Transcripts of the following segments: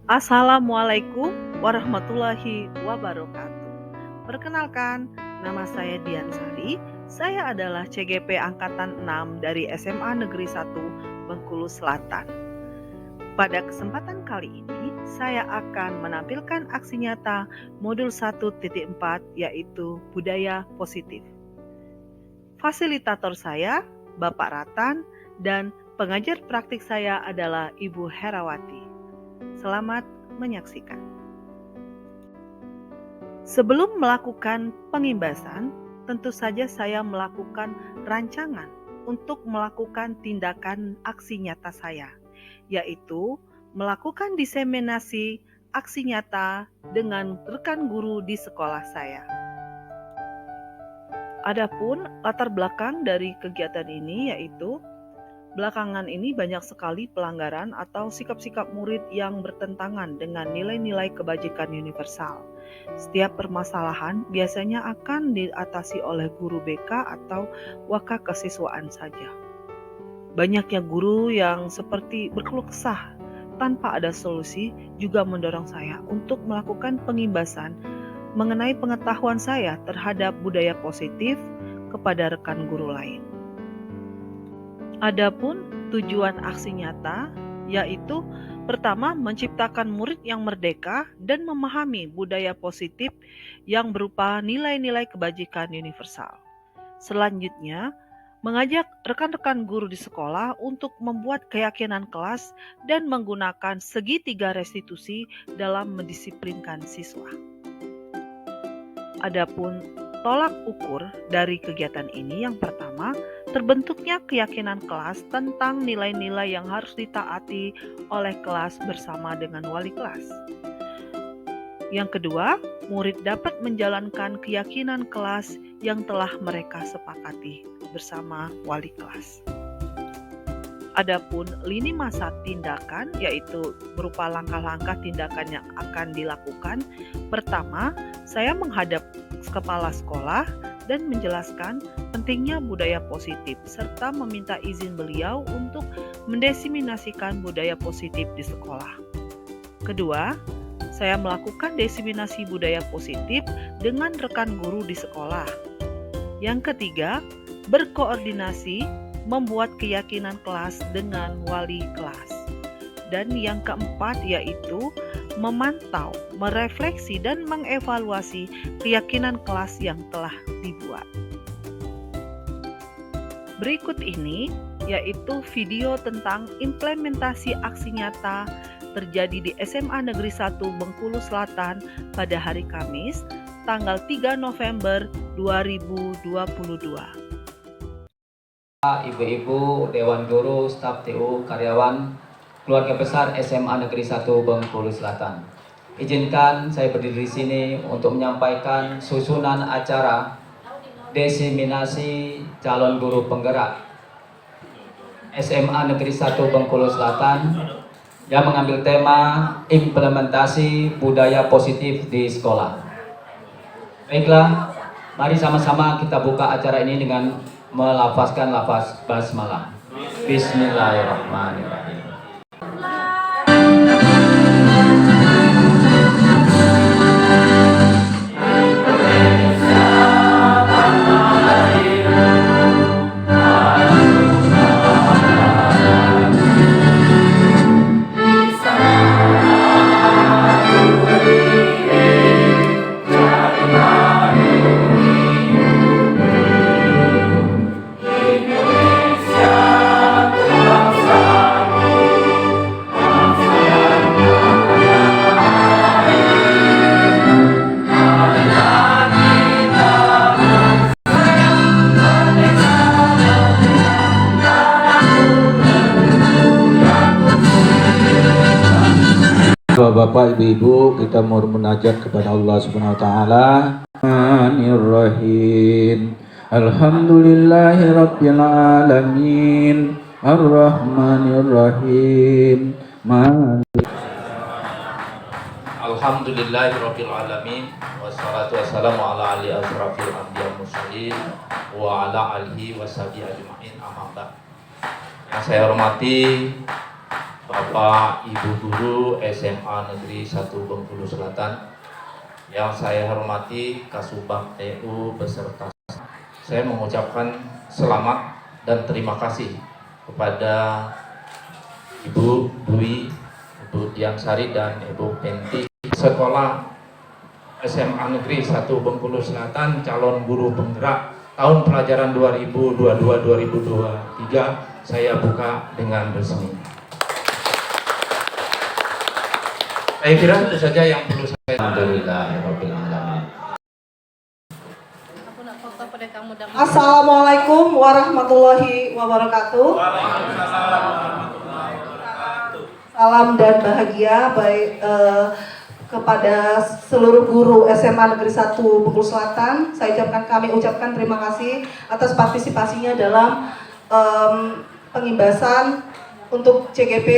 Assalamualaikum warahmatullahi wabarakatuh. Perkenalkan, nama saya Dian Sari. Saya adalah CGP Angkatan 6 dari SMA Negeri 1 Bengkulu Selatan. Pada kesempatan kali ini, saya akan menampilkan aksi nyata modul 1.4 yaitu budaya positif. Fasilitator saya, Bapak Ratan, dan pengajar praktik saya adalah Ibu Herawati. Selamat menyaksikan. Sebelum melakukan pengimbasan, tentu saja saya melakukan rancangan untuk melakukan tindakan aksi nyata saya, yaitu melakukan diseminasi aksi nyata dengan rekan guru di sekolah saya. Adapun latar belakang dari kegiatan ini yaitu belakangan ini banyak sekali pelanggaran atau sikap-sikap murid yang bertentangan dengan nilai-nilai kebajikan universal. Setiap permasalahan biasanya akan diatasi oleh guru BK atau waka kesiswaan saja. Banyaknya guru yang seperti berkeluh kesah tanpa ada solusi juga mendorong saya untuk melakukan pengimbasan mengenai pengetahuan saya terhadap budaya positif kepada rekan guru lain. Adapun tujuan aksi nyata yaitu pertama menciptakan murid yang merdeka dan memahami budaya positif yang berupa nilai-nilai kebajikan universal. Selanjutnya, mengajak rekan-rekan guru di sekolah untuk membuat keyakinan kelas dan menggunakan segitiga restitusi dalam mendisiplinkan siswa. Adapun tolak ukur dari kegiatan ini yang pertama, terbentuknya keyakinan kelas tentang nilai-nilai yang harus ditaati oleh kelas bersama dengan wali kelas. Yang kedua, murid dapat menjalankan keyakinan kelas yang telah mereka sepakati bersama wali kelas. Adapun lini masa tindakan yaitu berupa langkah-langkah tindakan yang akan dilakukan. Pertama, saya menghadap kepala sekolah dan menjelaskan pentingnya budaya positif serta meminta izin beliau untuk mendiseminasikan budaya positif di sekolah. Kedua, saya melakukan diseminasi budaya positif dengan rekan guru di sekolah. Yang ketiga, berkoordinasi membuat keyakinan kelas dengan wali kelas. Dan yang keempat yaitu memantau, merefleksi, dan mengevaluasi keyakinan kelas yang telah dibuat. Berikut ini yaitu video tentang implementasi aksi nyata terjadi di SMA Negeri 1 Bengkulu Selatan pada hari Kamis, tanggal 3 November 2022. Ibu-ibu, Dewan Guru, staf TU, karyawan, keluarga besar SMA Negeri 1 Bengkulu Selatan. Izinkan saya berdiri di sini untuk menyampaikan susunan acara diseminasi calon guru penggerak SMA Negeri 1 Bengkulu Selatan yang mengambil tema implementasi budaya positif di sekolah. Baiklah, mari sama-sama kita buka acara ini dengan melafazkan lafaz basmalah. Bismillahirrahmanirrahim. Bapak, Ibu-ibu, kita mau munajat kepada Allah Subhanahu wa taala. Bismillahirrahmanirrahim. Alhamdulillahirabbil alamin. Arrahmanirrahim. Alhamdulillahirabbil alamin. Wassalatu wassalamu ala ali asrafil anbiya mursalin wa ala alihi washabihi ajmain. Amma ba'd. Yang saya hormati Bapak Ibu Guru SMA Negeri 1 Bengkulu Selatan yang saya hormati Kasubag TU beserta, saya mengucapkan selamat dan terima kasih kepada Ibu Dwi, Ibu Diansari dan Ibu Penti Sekolah SMA Negeri 1 Bengkulu Selatan calon guru penggerak tahun pelajaran 2022-2023 saya buka dengan resmi. Saya kira itu saja yang perlu saya. Alhamdulillahirabbil alamin. Assalamualaikum warahmatullahi wabarakatuh. Salam dan bahagia baik kepada seluruh guru SMA Negeri 1 Bengkulu Selatan. Kami ucapkan terima kasih atas partisipasinya dalam pengimbasan untuk CGP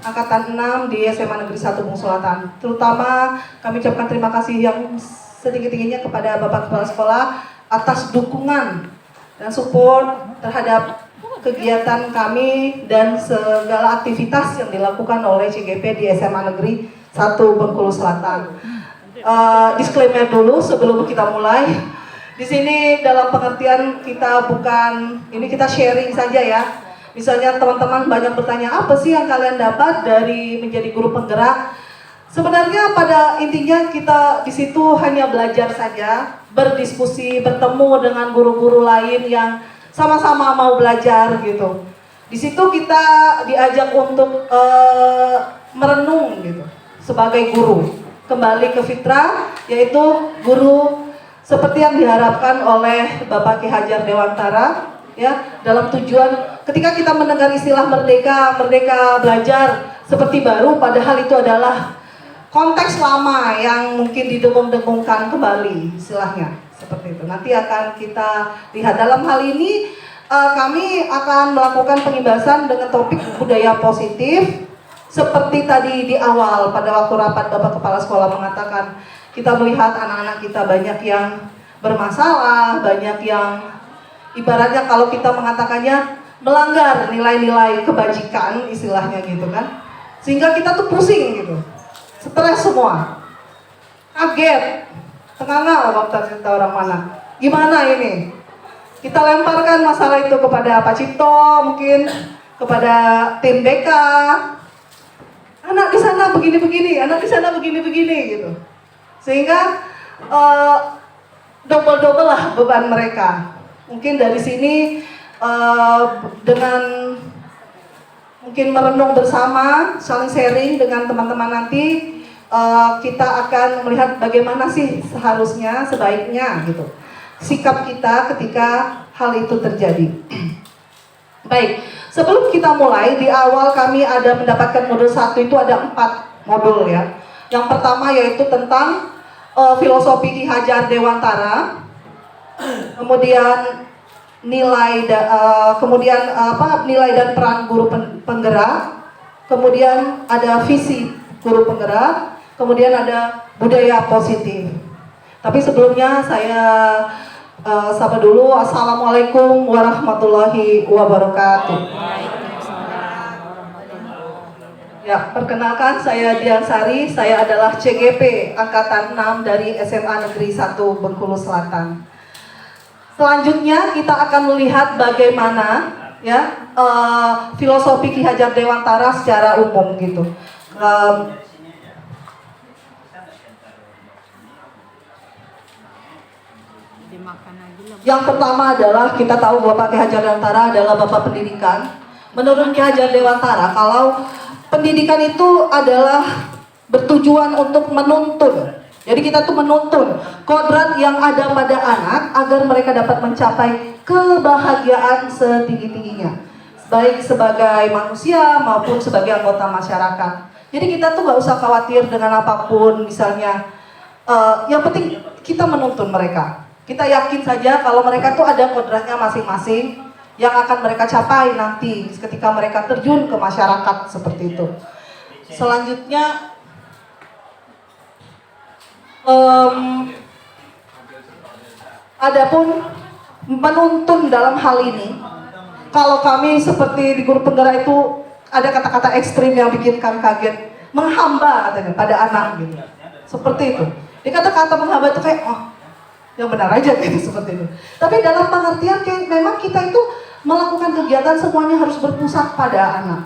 Angkatan 6 di SMA Negeri 1 Bengkulu Selatan. Terutama kami ucapkan terima kasih yang setinggi-tingginya kepada Bapak Kepala Sekolah atas dukungan dan support terhadap kegiatan kami dan segala aktivitas yang dilakukan oleh CGP di SMA Negeri 1 Bengkulu Selatan. Disclaimer dulu sebelum kita mulai. Di sini dalam pengertian kita bukan, ini kita sharing saja ya. Misalnya teman-teman banyak bertanya, apa sih yang kalian dapat dari menjadi guru penggerak? Sebenarnya pada intinya kita di situ hanya belajar saja, berdiskusi, bertemu dengan guru-guru lain yang sama-sama mau belajar gitu. Di situ kita diajak untuk merenung gitu sebagai guru, kembali ke fitrah, yaitu guru seperti yang diharapkan oleh Bapak Ki Hajar Dewantara. Ya, dalam tujuan ketika kita mendengar istilah merdeka, merdeka belajar seperti baru, padahal itu adalah konteks lama yang mungkin didengung-dengungkan kembali istilahnya seperti itu. Nanti akan kita lihat dalam hal ini kami akan melakukan pengimbasan dengan topik budaya positif seperti tadi di awal pada waktu rapat Bapak Kepala Sekolah mengatakan kita melihat anak-anak kita banyak yang bermasalah, banyak yang ibaratnya kalau kita mengatakannya melanggar nilai-nilai kebajikan istilahnya gitu kan, sehingga kita tuh pusing gitu, stres semua, kaget, tengah-tengah waktu cerita orang mana, gimana ini, kita lemparkan masalah itu kepada Pak Cipto, mungkin kepada tim BK, anak di sana begini-begini, anak di sana begini-begini gitu, sehingga double-double lah beban mereka. Mungkin dari sini dengan mungkin merenung bersama, saling sharing dengan teman-teman nanti, kita akan melihat bagaimana sih seharusnya, sebaiknya gitu sikap kita ketika hal itu terjadi. Baik, sebelum kita mulai, di awal kami ada mendapatkan modul 1 itu ada 4 modul ya. Yang pertama yaitu tentang filosofi Ki Hajar Dewantara. Kemudian nilai dan peran guru penggerak, kemudian ada visi guru penggerak, kemudian ada budaya positif. Tapi sebelumnya saya sapa dulu. Assalamualaikum warahmatullahi wabarakatuh. Ya, perkenalkan saya Diansari, saya adalah CGP Angkatan 6 dari SMA Negeri 1 Bengkulu Selatan. Selanjutnya kita akan melihat bagaimana ya filosofi Ki Hajar Dewantara secara umum gitu. Yang pertama adalah kita tahu Bapak Ki Hajar Dewantara adalah Bapak Pendidikan. Menurut Ki Hajar Dewantara, kalau pendidikan itu adalah bertujuan untuk menuntun. Jadi kita tuh menuntun kodrat yang ada pada anak agar mereka dapat mencapai kebahagiaan setinggi-tingginya, baik sebagai manusia maupun sebagai anggota masyarakat. Jadi kita tuh gak usah khawatir dengan apapun, misalnya yang penting kita menuntun mereka. Kita yakin saja kalau mereka tuh ada kodratnya masing-masing yang akan mereka capai nanti ketika mereka terjun ke masyarakat seperti itu. Selanjutnya adapun menuntun dalam hal ini, kalau kami seperti di guru penggerak itu ada kata-kata ekstrim yang bikin kami kaget, menghamba katanya pada anak gitu, seperti itu. Di kata-kata menghamba itu kayak yang benar aja gitu, seperti itu. Tapi dalam pengertian kayak memang kita itu melakukan kegiatan semuanya harus berpusat pada anak,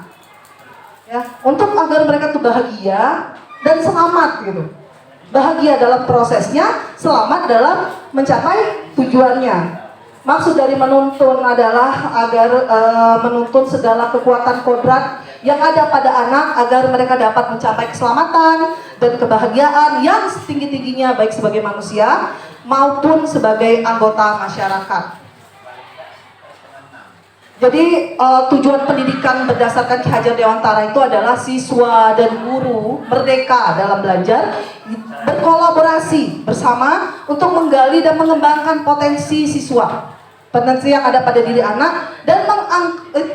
ya, untuk agar mereka tuh bahagia dan selamat gitu. Bahagia dalam prosesnya, selamat dalam mencapai tujuannya. Maksud dari menuntun adalah agar menuntun segala kekuatan kodrat yang ada pada anak agar mereka dapat mencapai keselamatan dan kebahagiaan yang setinggi-tingginya baik sebagai manusia maupun sebagai anggota masyarakat. Jadi tujuan pendidikan berdasarkan Ki Hajar Dewantara itu adalah siswa dan guru merdeka dalam belajar, berkolaborasi bersama untuk menggali dan mengembangkan potensi siswa, potensi yang ada pada diri anak, dan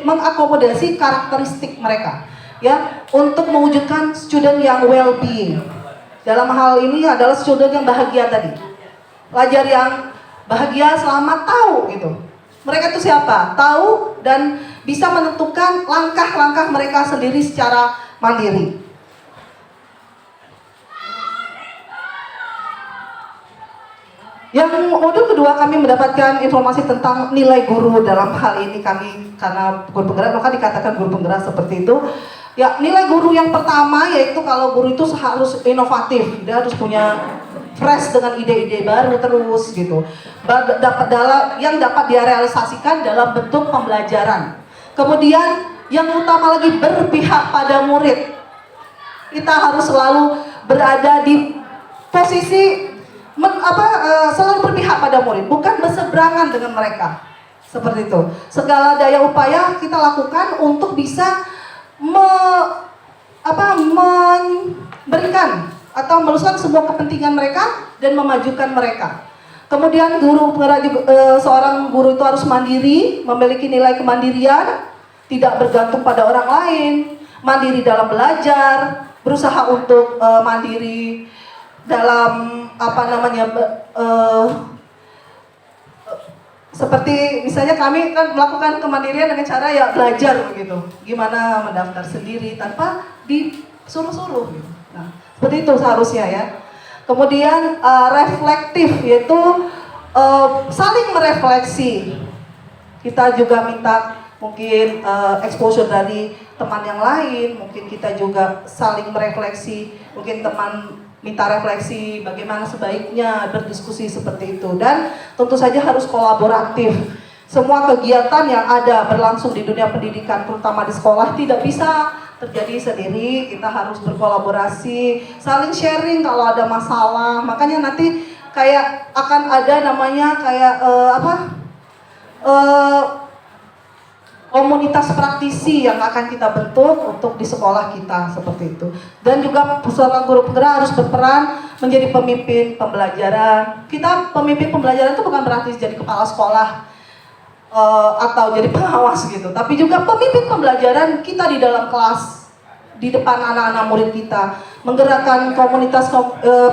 mengakomodasi karakteristik mereka, ya, untuk mewujudkan student yang well-being. Dalam hal ini adalah student yang bahagia tadi, pelajar yang bahagia, selamat, tahu gitu. Mereka itu siapa? Tahu dan bisa menentukan langkah-langkah mereka sendiri secara mandiri. Yang modul kedua, kami mendapatkan informasi tentang nilai guru. Dalam hal ini kami, karena guru penggerak, maka dikatakan guru penggerak seperti itu. Ya, nilai guru yang pertama yaitu kalau guru itu harus inovatif, dia harus punya fresh dengan ide-ide baru terus gitu. Yang dapat dia realisasikan dalam bentuk pembelajaran. Kemudian yang utama lagi, berpihak pada murid. Kita harus selalu berada di posisi selalu berpihak pada murid, bukan berseberangan dengan mereka. Seperti itu. Segala daya upaya kita lakukan untuk bisa memberikan atau meluruskan semua kepentingan mereka dan memajukan mereka. Kemudian seorang guru itu harus mandiri, memiliki nilai kemandirian, tidak bergantung pada orang lain, mandiri dalam belajar, berusaha untuk mandiri dalam seperti misalnya kami kan melakukan kemandirian dengan cara ya belajar begitu, gimana mendaftar sendiri tanpa disuruh-suruh gitu. Nah, seperti itu seharusnya ya. Kemudian reflektif, yaitu saling merefleksi. Kita juga minta mungkin exposure dari teman yang lain, mungkin kita juga saling merefleksi, mungkin teman minta refleksi bagaimana sebaiknya berdiskusi seperti itu, dan tentu saja harus kolaboratif. Semua kegiatan yang ada berlangsung di dunia pendidikan, terutama di sekolah, tidak bisa terjadi sendiri. Kita harus berkolaborasi, saling sharing kalau ada masalah. Makanya nanti kayak akan ada namanya kayak komunitas praktisi yang akan kita bentuk untuk di sekolah kita, seperti itu. Dan juga seorang guru penggerak harus berperan menjadi pemimpin pembelajaran. Kita pemimpin pembelajaran itu bukan berarti jadi kepala sekolah atau jadi pengawas gitu, tapi juga pemimpin pembelajaran kita di dalam kelas, di depan anak-anak murid kita, menggerakkan komunitas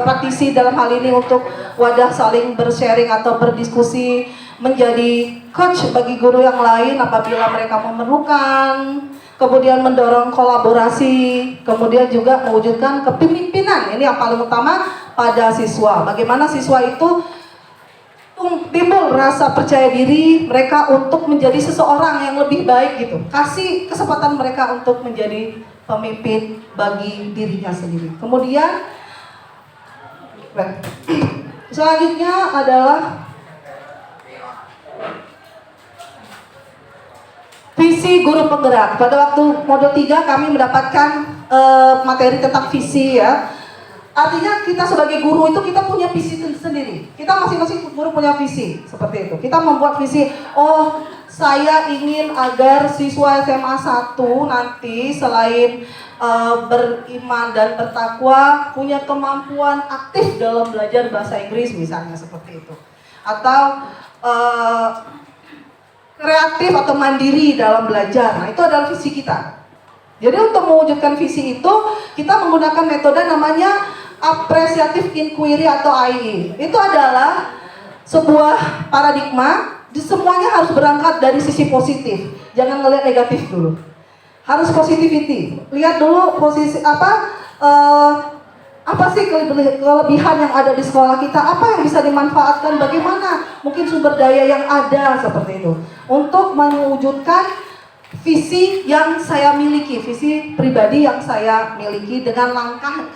praktisi dalam hal ini untuk wadah saling bersharing atau berdiskusi, menjadi coach bagi guru yang lain apabila mereka memerlukan, kemudian mendorong kolaborasi, kemudian juga mewujudkan kepemimpinan. Ini yang paling utama pada siswa. Bagaimana siswa itu timbul rasa percaya diri mereka untuk menjadi seseorang yang lebih baik gitu. Kasih kesempatan mereka untuk menjadi pemimpin bagi dirinya sendiri. Kemudian selanjutnya adalah visi guru penggerak. Pada waktu modul 3 kami mendapatkan materi tentang visi ya. Artinya kita sebagai guru itu kita punya visi sendiri. Kita masing-masing guru punya visi seperti itu. Kita membuat visi, oh saya ingin agar siswa SMA 1 nanti selain beriman dan bertakwa punya kemampuan aktif dalam belajar bahasa Inggris misalnya, seperti itu. Atau kreatif atau mandiri dalam belajar. Nah, itu adalah visi kita. Jadi untuk mewujudkan visi itu kita menggunakan metode namanya appreciative inquiry atau AII. Itu adalah sebuah paradigma, semuanya harus berangkat dari sisi positif. Jangan melihat negatif dulu. harus positivity. Lihat dulu posisi apa sih kelebihan yang ada di sekolah kita, apa yang bisa dimanfaatkan, bagaimana mungkin sumber daya yang ada seperti itu untuk mewujudkan visi yang saya miliki, visi pribadi yang saya miliki dengan langkah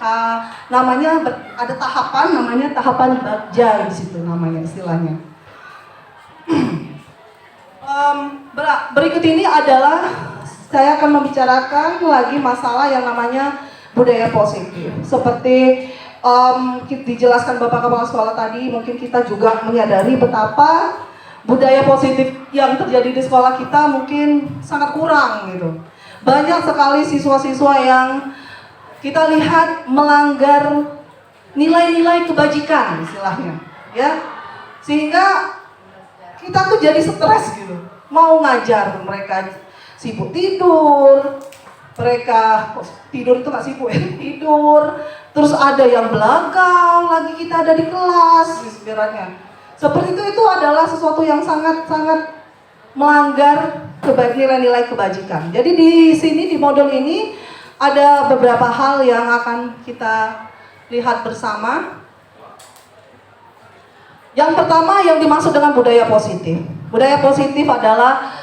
namanya ada tahapan, namanya tahapan bagja di situ namanya istilahnya. Berikut ini adalah saya akan membicarakan lagi masalah yang namanya budaya positif. Seperti dijelaskan Bapak Kepala Sekolah tadi, mungkin kita juga menyadari betapa budaya positif yang terjadi di sekolah kita mungkin sangat kurang gitu. Banyak sekali siswa-siswa yang kita lihat melanggar nilai-nilai kebajikan istilahnya, ya. Sehingga kita tuh jadi stres gitu. Mau ngajar mereka sibuk tidur, mereka tidur itu nggak sibuk ya, tidur, terus ada yang belakang lagi kita ada di kelas sebenarnya. Seperti itu adalah sesuatu yang sangat-sangat melanggar nilai-nilai kebajikan. Jadi di sini di modul ini ada beberapa hal yang akan kita lihat bersama. Yang pertama yang dimaksud dengan budaya positif. Budaya positif adalah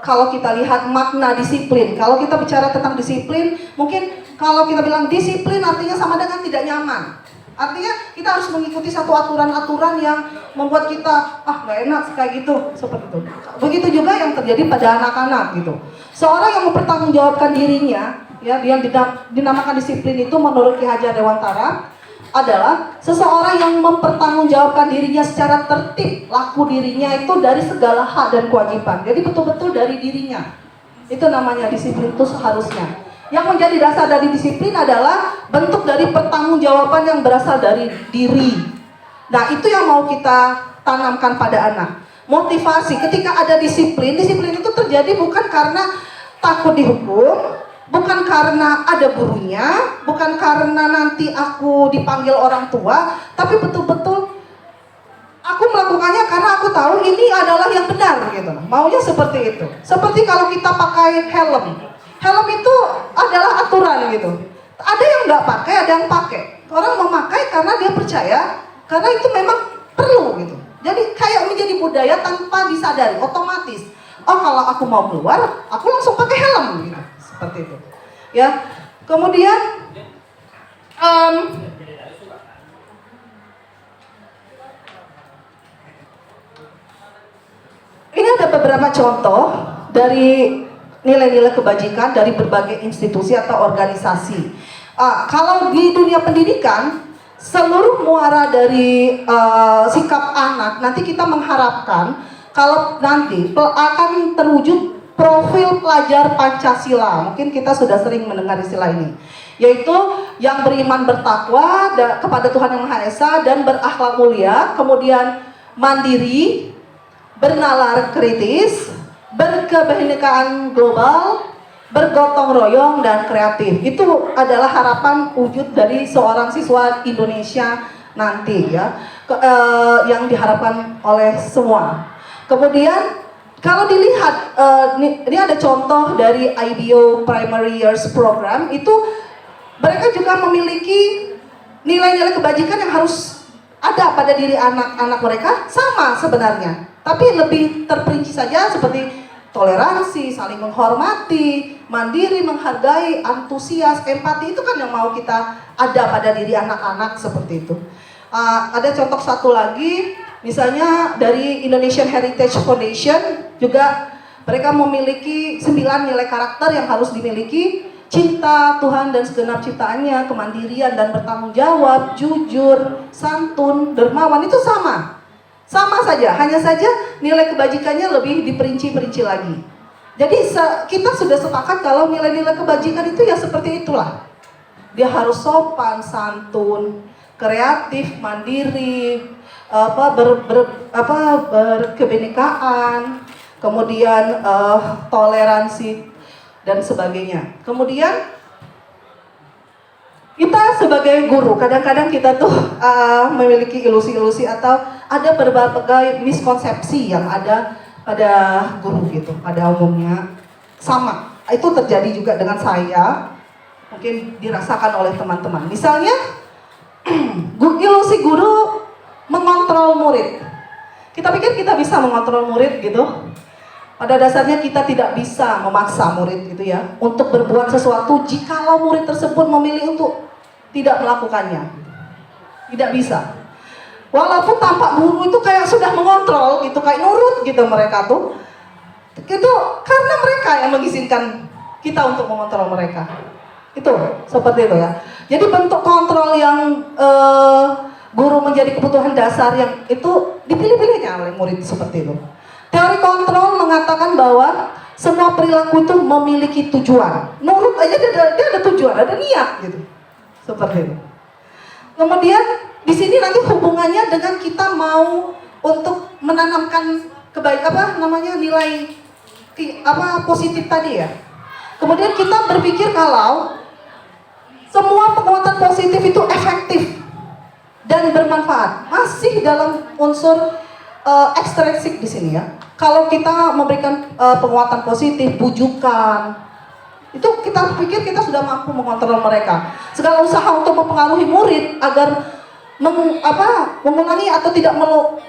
kalau kita lihat makna disiplin. Kalau kita bicara tentang disiplin, mungkin kalau kita bilang disiplin artinya sama dengan tidak nyaman. Artinya kita harus mengikuti satu aturan-aturan yang membuat kita nggak enak kayak gitu, seperti itu. Begitu juga yang terjadi pada anak-anak gitu. Seorang yang mempertanggungjawabkan dirinya, ya, yang dinamakan disiplin itu menurut Ki Hajar Dewantara adalah seseorang yang mempertanggungjawabkan dirinya secara tertib, laku dirinya itu dari segala hak dan kewajiban. Jadi betul-betul dari dirinya. Itu namanya disiplin itu seharusnya. Yang menjadi dasar dari disiplin adalah bentuk dari pertanggungjawaban yang berasal dari diri. Nah, itu yang mau kita tanamkan pada anak. Motivasi ketika ada disiplin, disiplin itu terjadi bukan karena takut dihukum, bukan karena ada gurunya, bukan karena nanti aku dipanggil orang tua, tapi betul-betul aku melakukannya karena aku tahu ini adalah yang benar gitu. Maunya seperti itu. Seperti kalau kita pakai helm. Helm itu adalah aturan gitu. Ada yang nggak pakai, ada yang pakai. Orang memakai karena dia percaya, karena itu memang perlu gitu. Jadi kayak menjadi budaya tanpa disadari, otomatis. Oh, kalau aku mau keluar, aku langsung pakai helm gitu. Seperti itu. Ya. Kemudian ini ada beberapa contoh dari nilai-nilai kebajikan dari berbagai institusi atau organisasi. Kalau di dunia pendidikan, seluruh muara dari sikap anak, nanti kita mengharapkan kalau nanti akan terwujud profil pelajar Pancasila. Mungkin kita sudah sering mendengar istilah ini, yaitu yang beriman bertakwa kepada Tuhan Yang Maha Esa dan berakhlak mulia, kemudian mandiri, bernalar kritis, berkebinekaan global, bergotong royong, dan kreatif. Itu adalah harapan wujud dari seorang siswa Indonesia nanti, ya, yang diharapkan oleh semua. Kemudian kalau dilihat, ini ada contoh dari IBO Primary Years Program, itu mereka juga memiliki nilai-nilai kebajikan yang harus ada pada diri anak-anak mereka, sama sebenarnya, tapi lebih terperinci saja, seperti toleransi, saling menghormati, mandiri, menghargai, antusias, empati. Itu kan yang mau kita ada pada diri anak-anak seperti itu. Ada contoh satu lagi, misalnya dari Indonesian Heritage Foundation, juga mereka memiliki 9 nilai karakter yang harus dimiliki: cinta Tuhan dan segenap ciptaannya, kemandirian dan bertanggung jawab, jujur, santun, dermawan. Itu sama saja, hanya saja nilai kebajikannya lebih diperinci-perinci lagi. Jadi kita sudah sepakat kalau nilai-nilai kebajikan itu ya seperti itulah. Dia harus sopan, santun, kreatif, mandiri, berkebinekaan, kemudian toleransi dan sebagainya. Kemudian kita sebagai guru, kadang-kadang kita tuh memiliki ilusi-ilusi atau ada berbagai miskonsepsi yang ada pada guru gitu, pada umumnya sama. itu terjadi juga dengan saya, mungkin dirasakan oleh teman-teman. Misalnya, ilusi guru mengontrol murid. Kita pikir kita bisa mengontrol murid gitu. Pada dasarnya kita tidak bisa memaksa murid gitu ya untuk berbuat sesuatu jikalau murid tersebut memilih untuk tidak melakukannya. Tidak bisa. Walaupun tampak guru itu kayak sudah mengontrol gitu, kayak nurut gitu mereka tuh. Itu karena mereka yang mengizinkan kita untuk mengontrol mereka. Itu seperti itu ya. Jadi bentuk kontrol yang guru menjadi kebutuhan dasar yang itu dipilih-pilihnya oleh murid seperti itu. Teori kontrol mengatakan bahwa semua perilaku itu memiliki tujuan. Nurut aja dia ada tujuan, ada niat gitu. Seperti itu. Kemudian di sini nanti hubungannya dengan kita mau untuk menanamkan nilai positif tadi ya. Kemudian kita berpikir kalau semua penguatan positif itu efektif dan bermanfaat. Masih dalam unsur ekstrinsik di sini ya. Kalau kita memberikan penguatan positif, bujukan, itu kita pikir kita sudah mampu mengontrol mereka. Segala usaha untuk mempengaruhi murid agar mengulangi atau tidak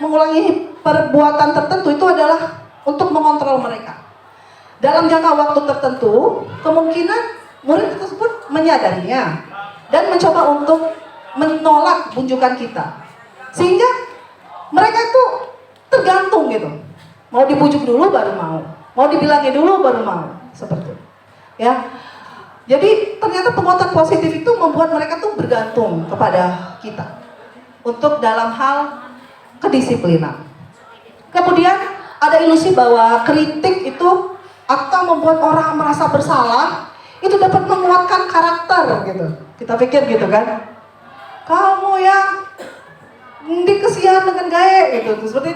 mengulangi perbuatan tertentu itu adalah untuk mengontrol mereka. Dalam jangka waktu tertentu, kemungkinan murid tersebut menyadarinya dan mencoba untuk menolak bujukan kita. Sehingga mereka itu tergantung gitu. Mau dibujuk dulu baru mau dibilangin dulu baru mau, seperti itu. Ya. Jadi ternyata penguatan positif itu membuat mereka tuh bergantung kepada kita untuk dalam hal kedisiplinan. Kemudian ada ilusi bahwa kritik itu atau membuat orang merasa bersalah itu dapat menguatkan karakter gitu. Kita pikir gitu kan, kamu ya dikesian dengan gaya gitu, seperti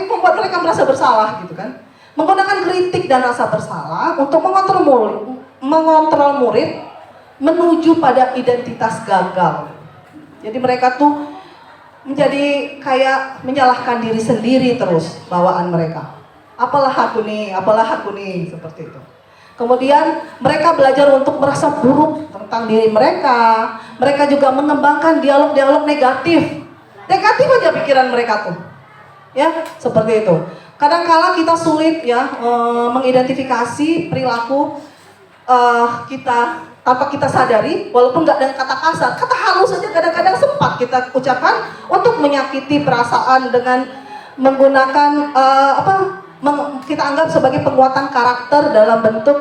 membuat mereka merasa bersalah gitu kan. Menggunakan kritik dan rasa bersalah untuk mengontrol murid menuju pada identitas gagal. Jadi mereka tuh menjadi kayak menyalahkan diri sendiri terus bawaan mereka. Apalah aku nih, seperti itu. Kemudian mereka belajar untuk merasa buruk tentang diri mereka. Mereka juga mengembangkan dialog-dialog negatif. Negatif aja pikiran mereka tuh. Ya, seperti itu. Kadang-kala kita sulit ya mengidentifikasi perilaku kita tanpa kita sadari, walaupun nggak dengan kata kasar, kata halus saja kadang-kadang sempat kita ucapkan untuk menyakiti perasaan dengan menggunakan kita anggap sebagai penguatan karakter dalam bentuk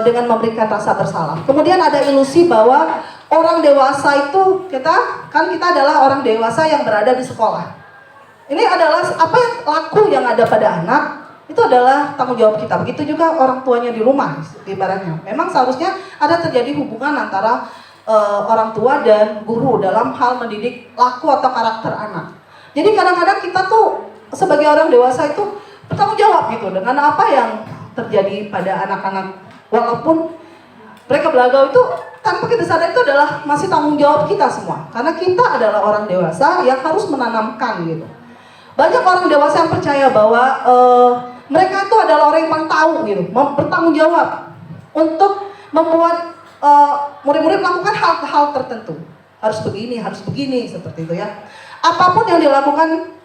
dengan memberikan rasa bersalah. Kemudian ada ilusi bahwa orang dewasa itu kita adalah orang dewasa yang berada di sekolah. Ini adalah apa yang laku yang ada pada anak, itu adalah tanggung jawab kita. Begitu juga orang tuanya di rumah, ibaratnya. Memang seharusnya ada terjadi hubungan antara orang tua dan guru dalam hal mendidik laku atau karakter anak. Jadi kadang-kadang kita tuh sebagai orang dewasa itu bertanggung jawab gitu dengan apa yang terjadi pada anak-anak. Walaupun mereka belaga itu tanpa kita sadar itu adalah masih tanggung jawab kita semua. Karena kita adalah orang dewasa yang harus menanamkan gitu. Banyak orang dewasa yang percaya bahwa mereka itu adalah orang yang paling tahu gitu, bertanggung jawab untuk membuat murid-murid melakukan hal-hal tertentu. Harus begini, seperti itu ya. Apapun yang dilakukan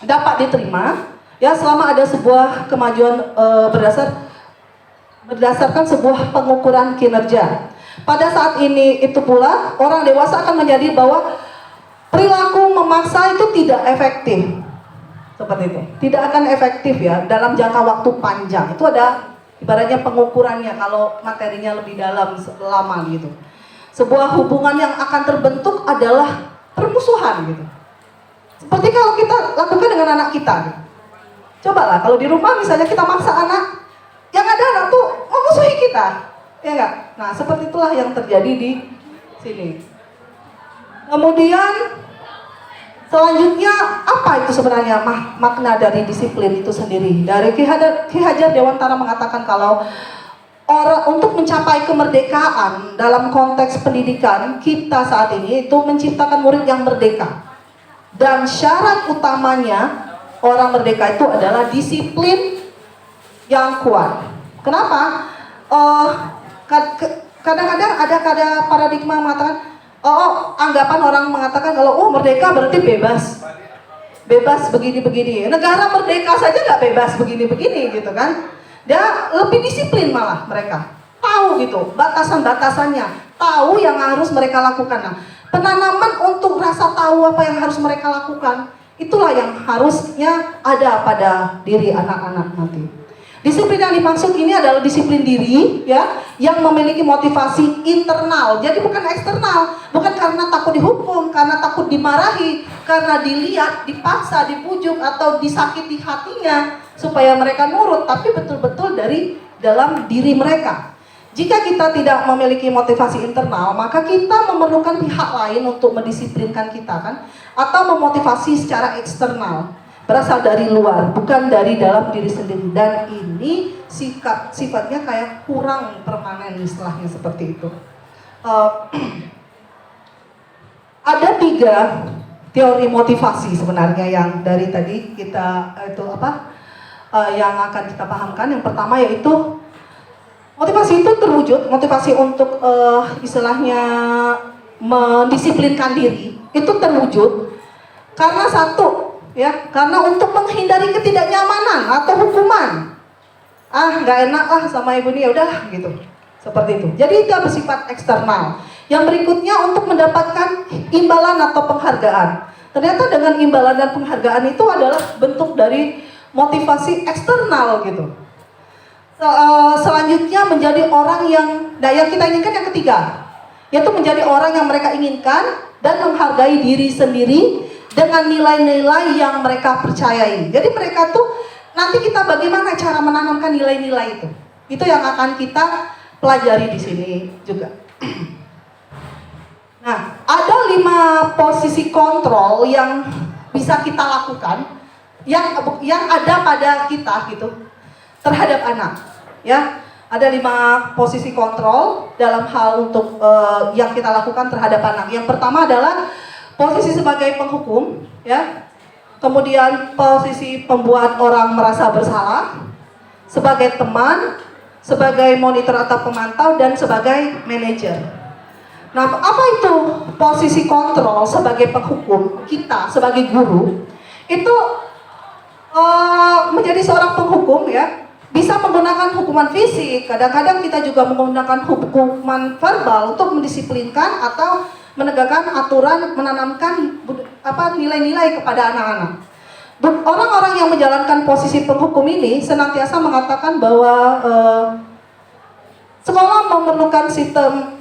dapat diterima ya selama ada sebuah kemajuan berdasarkan sebuah pengukuran kinerja. Pada saat ini itu pula orang dewasa akan menjadi bahwa perilaku memaksa itu tidak efektif. Seperti itu. Tidak akan efektif ya dalam jangka waktu panjang. Itu ada ibaratnya pengukurannya kalau materinya lebih dalam lama gitu. Sebuah hubungan yang akan terbentuk adalah permusuhan gitu. Seperti kalau kita lakukan dengan anak kita gitu. Cobalah kalau di rumah misalnya kita maksa anak, yang ada anak tuh memusuhi kita. Ya enggak? Nah, seperti itulah yang terjadi di sini. Kemudian selanjutnya apa itu sebenarnya makna dari disiplin itu sendiri? Dari Ki Hajar Dewantara mengatakan kalau untuk mencapai kemerdekaan dalam konteks pendidikan kita saat ini itu menciptakan murid yang merdeka. Dan syarat utamanya orang merdeka itu adalah disiplin yang kuat. Kenapa? kadang-kadang ada paradigma mengatakan, anggapan orang mengatakan kalau merdeka berarti bebas begini-begini. Negara merdeka saja nggak bebas begini-begini gitu kan. Dia lebih disiplin malah mereka. Tahu gitu batasan-batasannya, tahu yang harus mereka lakukan. Nah, penanaman untuk rasa tahu apa yang harus mereka lakukan, itulah yang harusnya ada pada diri anak-anak nanti. Disiplin yang dimaksud ini adalah disiplin diri ya, yang memiliki motivasi internal. Jadi bukan eksternal, bukan karena takut dihukum, karena takut dimarahi, karena dilihat, dipaksa, dipujuk atau disakiti hatinya supaya mereka nurut, tapi betul-betul dari dalam diri mereka. Jika kita tidak memiliki motivasi internal, maka kita memerlukan pihak lain untuk mendisiplinkan kita kan, atau memotivasi secara eksternal, berasal dari luar, bukan dari dalam diri sendiri. Dan ini sifatnya kayak kurang permanen, istilahnya seperti itu. Ada 3 teori motivasi sebenarnya yang dari tadi kita yang akan kita pahamkan. Yang pertama yaitu motivasi itu terwujud, motivasi untuk istilahnya mendisiplinkan diri itu terwujud karena satu ya, karena untuk menghindari ketidaknyamanan atau hukuman. Nggak enak sama ibu ini, ya udahlah gitu. Seperti itu. Jadi itu bersifat eksternal. Yang berikutnya untuk mendapatkan imbalan atau penghargaan. Ternyata dengan imbalan dan penghargaan itu adalah bentuk dari motivasi eksternal gitu. Selanjutnya menjadi orang yang kita inginkan yang ketiga, yaitu menjadi orang yang mereka inginkan dan menghargai diri sendiri dengan nilai-nilai yang mereka percayai. Jadi mereka tuh nanti kita bagaimana cara menanamkan nilai-nilai itu yang akan kita pelajari di sini juga. Nah, ada 5 posisi kontrol yang bisa kita lakukan yang ada pada kita gitu terhadap anak. Ya, ada 5 posisi kontrol dalam hal untuk yang kita lakukan terhadap anak. Yang pertama adalah posisi sebagai penghukum, ya. Kemudian posisi pembuat orang merasa bersalah, sebagai teman, sebagai monitor atau pemantau, dan sebagai manajer. Nah, apa itu posisi kontrol sebagai penghukum? Kita sebagai guru itu menjadi seorang penghukum ya, bisa menggunakan hukuman fisik, kadang-kadang kita juga menggunakan hukuman verbal untuk mendisiplinkan atau menegakkan aturan, menanamkan nilai-nilai kepada anak-anak. Orang-orang yang menjalankan posisi penghukum ini senantiasa mengatakan bahwa sekolah memerlukan sistem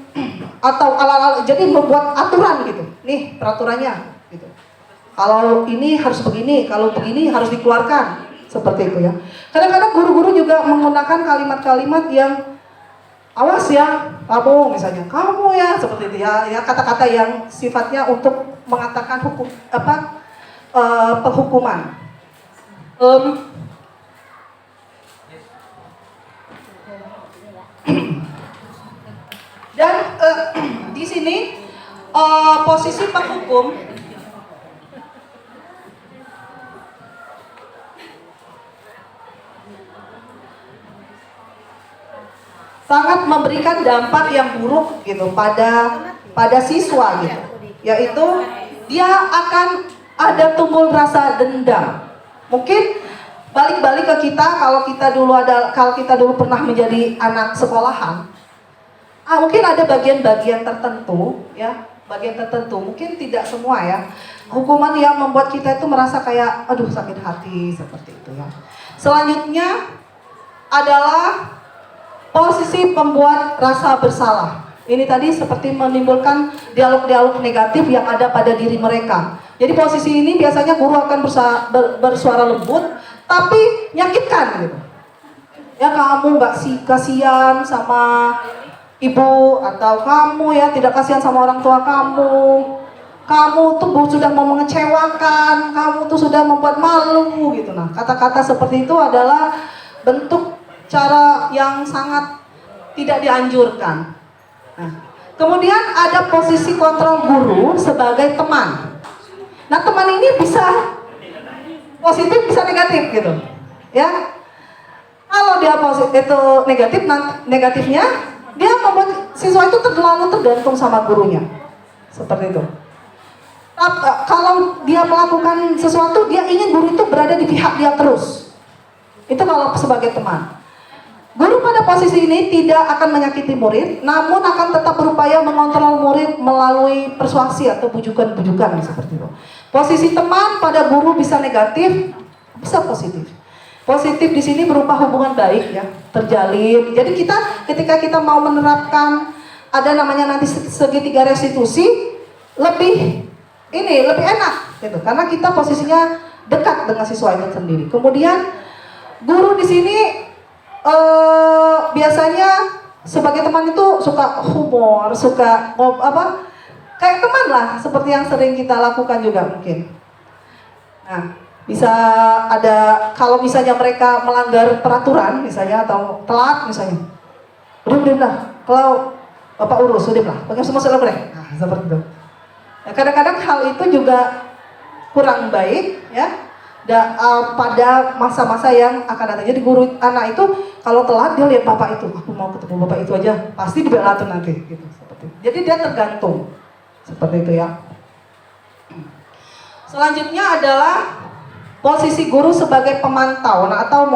atau ala-ala, jadi membuat aturan gitu. Nih peraturannya gitu. Kalau ini harus begini, kalau begini harus dikeluarkan. Seperti itu ya. Kadang-kadang guru-guru juga menggunakan kalimat-kalimat yang awas ya, kamu misalnya, kamu ya, seperti itu ya, kata-kata yang sifatnya untuk mengatakan penghukuman. Dan di sini posisi penghukum sangat memberikan dampak yang buruk gitu pada siswa gitu, yaitu dia akan ada timbul rasa dendam. Mungkin balik-balik ke kita, kalau kita dulu pernah menjadi anak sekolahan, mungkin ada bagian-bagian tertentu ya, mungkin tidak semua ya, hukuman yang membuat kita itu merasa kayak aduh sakit hati seperti itu ya. Selanjutnya adalah posisi pembuat rasa bersalah. Ini tadi seperti menimbulkan dialog-dialog negatif yang ada pada diri mereka. Jadi posisi ini biasanya guru akan bersuara lembut, tapi menyakitkan gitu. Ya, kamu nggak kasihan sama ibu, atau kamu ya tidak kasihan sama orang tua kamu. Kamu tuh sudah mau mengecewakan, kamu tuh sudah membuat malu gitu. Nah, kata-kata seperti itu adalah bentuk cara yang sangat tidak dianjurkan. Nah, kemudian ada posisi kontrol guru sebagai teman. Nah, teman ini bisa positif, bisa negatif gitu, ya. Kalau dia itu negatif, negatifnya dia membuat siswa itu terlalu tergantung sama gurunya. Seperti itu. Kalau dia melakukan sesuatu, dia ingin guru itu berada di pihak dia terus. Itu kalau sebagai teman. Guru pada posisi ini tidak akan menyakiti murid, namun akan tetap berupaya mengontrol murid melalui persuasi atau bujukan-bujukan seperti itu. Posisi teman pada guru bisa negatif, bisa positif. Positif di sini berupa hubungan baik ya, terjalin. Jadi ketika kita mau menerapkan ada namanya nanti segitiga restitusi, lebih enak gitu. Karena kita posisinya dekat dengan siswa itu sendiri. Kemudian guru di sini biasanya sebagai teman itu suka humor, suka kayak teman lah, seperti yang sering kita lakukan juga mungkin. Nah, bisa ada kalau misalnya mereka melanggar peraturan misalnya atau telat misalnya, udah lah, kalau bapak urus udah lah, pakai semua selesai. Nah, seperti itu. Nah, kadang-kadang hal itu juga kurang baik ya. Pada masa-masa yang akan datang. Jadi guru anak itu kalau telat dia lihat bapak itu, aku mau ketemu bapak itu aja, pasti dibela tuh nanti gitu, seperti itu. Jadi dia tergantung seperti itu ya. Selanjutnya adalah posisi guru sebagai pemantau atau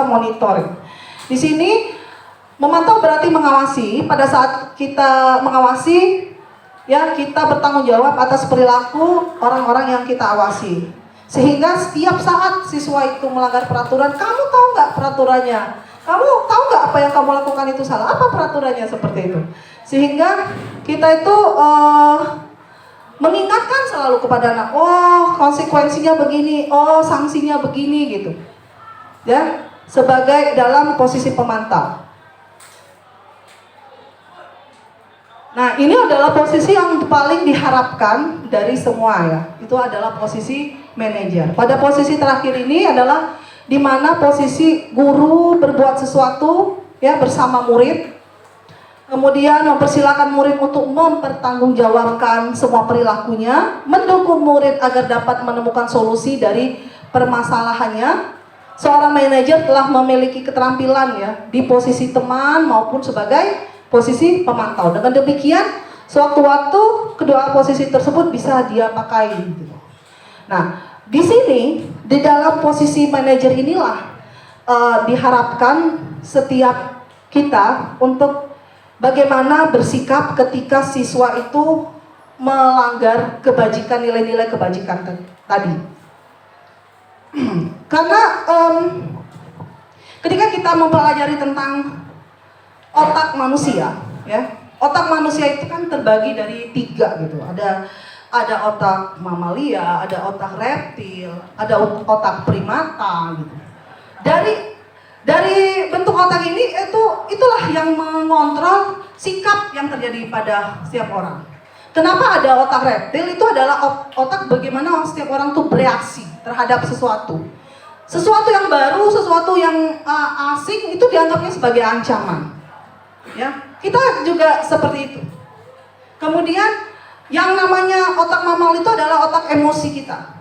monitoring. Di sini memantau berarti mengawasi. Pada saat kita mengawasi ya, kita bertanggung jawab atas perilaku orang-orang yang kita awasi. Sehingga setiap saat siswa itu melanggar peraturan, kamu tahu nggak peraturannya? Kamu tahu nggak apa yang kamu lakukan itu salah? Apa peraturannya seperti itu? Sehingga kita itu mengingatkan selalu kepada anak, oh konsekuensinya begini, oh sanksinya begini gitu. Ya, sebagai dalam posisi pemantau. Nah, ini adalah posisi yang paling diharapkan dari semua ya. Itu adalah posisi manajer. Pada posisi terakhir ini adalah di mana posisi guru berbuat sesuatu ya bersama murid. Kemudian mempersilahkan murid untuk mempertanggungjawabkan semua perilakunya, mendukung murid agar dapat menemukan solusi dari permasalahannya. Seorang manajer telah memiliki keterampilan ya di posisi teman maupun sebagai posisi pemantau. Dengan demikian, sewaktu-waktu kedua posisi tersebut bisa dia pakai. Nah, di sini di dalam posisi manajer inilah diharapkan setiap kita untuk bagaimana bersikap ketika siswa itu melanggar kebajikan, nilai-nilai kebajikan tadi. Karena ketika kita mempelajari tentang otak manusia, ya, otak manusia itu kan terbagi dari 3 gitu. Ada otak mamalia, ada otak reptil, ada otak primata gitu. Dari bentuk otak ini itulah yang mengontrol sikap yang terjadi pada setiap orang. Kenapa ada otak reptil? Itu adalah otak bagaimana setiap orang tuh bereaksi terhadap sesuatu. Sesuatu yang baru, sesuatu yang asing itu dianggapnya sebagai ancaman. Ya, kita juga seperti itu. Kemudian yang namanya otak mamal itu adalah otak emosi kita.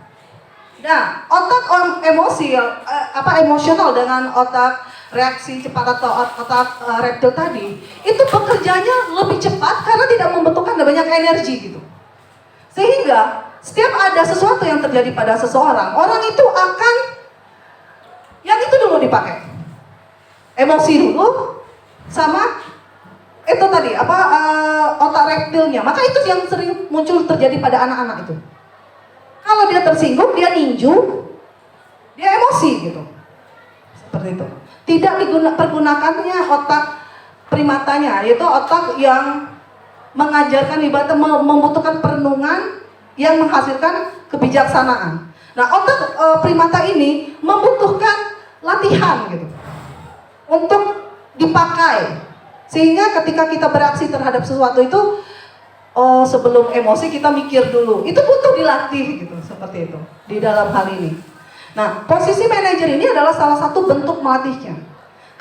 Nah, otak emosional dengan otak reaksi cepat atau otak reptil tadi itu bekerjanya lebih cepat karena tidak membutuhkan banyak energi gitu. Sehingga setiap ada sesuatu yang terjadi pada seseorang, orang itu akan yang itu dulu dipakai. Emosi dulu sama itu tadi otak reptilnya. Maka itu yang sering muncul terjadi pada anak-anak itu. Kalau dia tersinggung, dia ninju, dia emosi gitu. Seperti itu. Tidak pergunakannya otak primatanya, yaitu otak yang mengajarkan ibadah membutuhkan perenungan yang menghasilkan kebijaksanaan. Nah, otak primata ini membutuhkan latihan gitu untuk dipakai. Sehingga ketika kita bereaksi terhadap sesuatu itu, sebelum emosi kita mikir dulu. Itu butuh dilatih gitu, seperti itu di dalam hal ini. Nah, posisi manajer ini adalah salah satu bentuk melatihnya.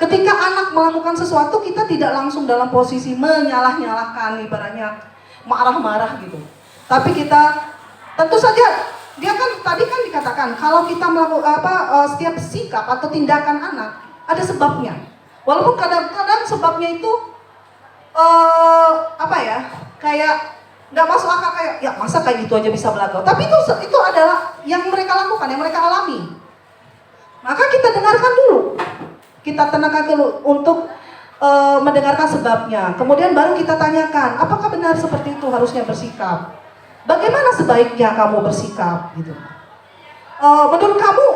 Ketika anak melakukan sesuatu, kita tidak langsung dalam posisi menyalah-nyalahkan, ibaratnya marah-marah gitu. Tapi kita tentu saja dia kan tadi kan dikatakan kalau kita melakukan setiap sikap atau tindakan anak ada sebabnya. Walaupun kadang-kadang sebabnya itu kayak nggak masuk akal, kayak ya masa kayak gitu aja bisa belagu. Tapi itu adalah yang mereka lakukan, yang mereka alami. Maka kita dengarkan dulu, kita tenangkan dulu untuk mendengarkan sebabnya. Kemudian baru kita tanyakan, apakah benar seperti itu harusnya bersikap? Bagaimana sebaiknya kamu bersikap? Gitu. Menurut kamu,